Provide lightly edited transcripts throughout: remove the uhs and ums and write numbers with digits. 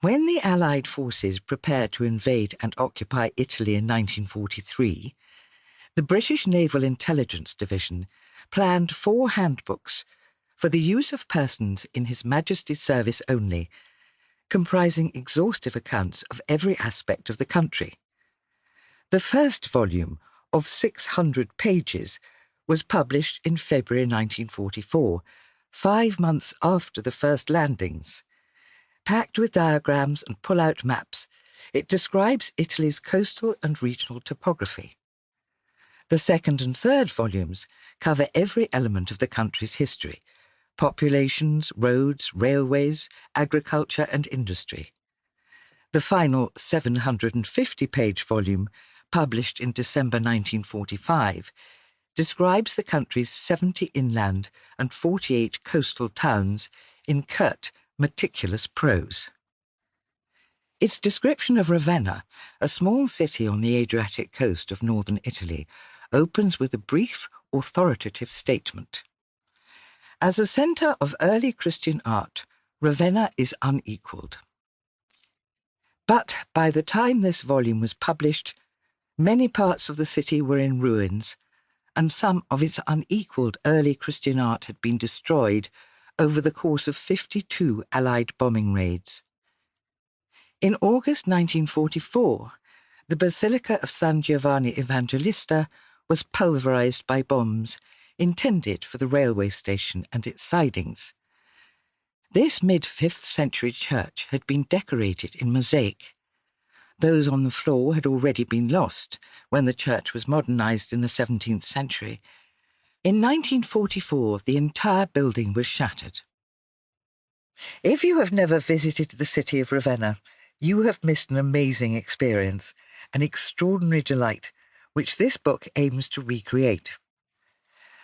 When the Allied forces prepared to invade and occupy Italy in 1943, the British Naval Intelligence Division planned 4 handbooks for the use of persons in His Majesty's service only, comprising exhaustive accounts of every aspect of the country. The first volume, of 600 pages, was published in February 1944, 5 months after the first landings. Packed with diagrams and pull-out maps, it describes Italy's coastal and regional topography. The second and third volumes cover every element of the country's history: populations, roads, railways, agriculture and industry. The final 750-page volume, published in December 1945, describes the country's 70 inland and 48 coastal towns in curt, meticulous prose. Its description of Ravenna, a small city on the Adriatic coast of northern Italy, opens with a brief, authoritative statement. As a centre of early Christian art, Ravenna is unequalled. But by the time this volume was published, many parts of the city were in ruins, and some of its unequalled early Christian art had been destroyed over the course of 52 Allied bombing raids. In August 1944, the Basilica of San Giovanni Evangelista was pulverized by bombs intended for the railway station and its sidings. This mid-5th century church had been decorated in mosaic. Those on the floor had already been lost when the church was modernized in the 17th century. In 1944, the entire building was shattered. If you have never visited the city of Ravenna, you have missed an amazing experience, an extraordinary delight, which this book aims to recreate.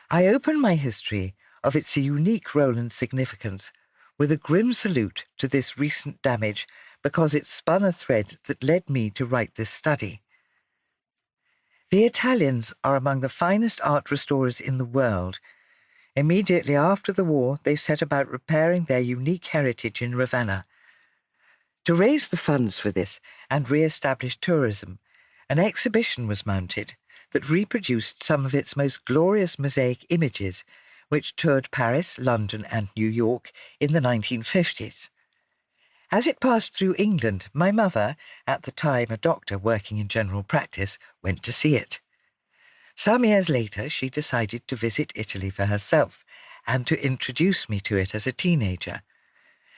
I open my history of its unique role and significance with a grim salute to this recent damage, because it spun a thread that led me to write this study. The Italians are among the finest art restorers in the world. Immediately after the war, they set about repairing their unique heritage in Ravenna. To raise the funds for this and re-establish tourism, an exhibition was mounted that reproduced some of its most glorious mosaic images, which toured Paris, London, and New York in the 1950s. As it passed through England, my mother, at the time a doctor working in general practice, went to see it. Some years later, she decided to visit Italy for herself and to introduce me to it as a teenager.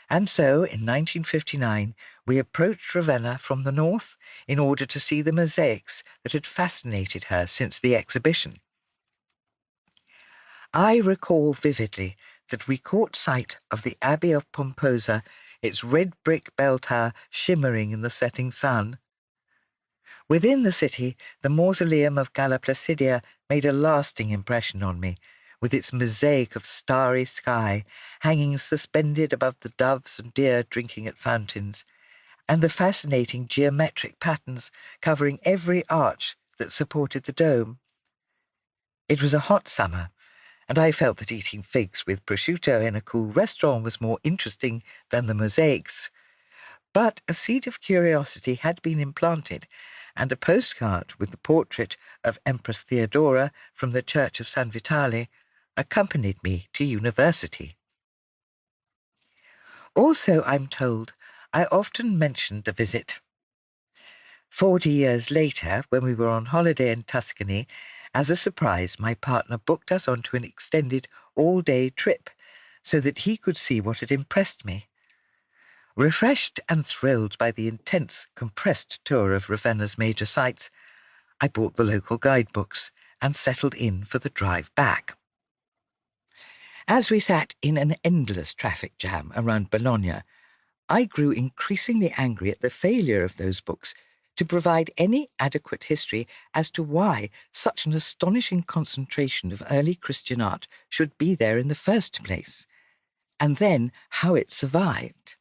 And so, in 1959, we approached Ravenna from the north in order to see the mosaics that had fascinated her since the exhibition. I recall vividly that we caught sight of the Abbey of Pomposa, its red brick bell tower shimmering in the setting sun. Within the city, the mausoleum of Galla Placidia made a lasting impression on me, with its mosaic of starry sky hanging suspended above the doves and deer drinking at fountains, and the fascinating geometric patterns covering every arch that supported the dome. It was a hot summer, and I felt that eating figs with prosciutto in a cool restaurant was more interesting than the mosaics. But a seed of curiosity had been implanted, and a postcard with the portrait of Empress Theodora from the Church of San Vitale accompanied me to university. Also, I'm told, I often mentioned the visit. 40 years later, when we were on holiday in Tuscany, as a surprise, my partner booked us onto an extended all-day trip so that he could see what had impressed me. Refreshed and thrilled by the intense, compressed tour of Ravenna's major sites, I bought the local guidebooks and settled in for the drive back. As we sat in an endless traffic jam around Bologna, I grew increasingly angry at the failure of those books to provide any adequate history as to why such an astonishing concentration of early Christian art should be there in the first place, and then how it survived.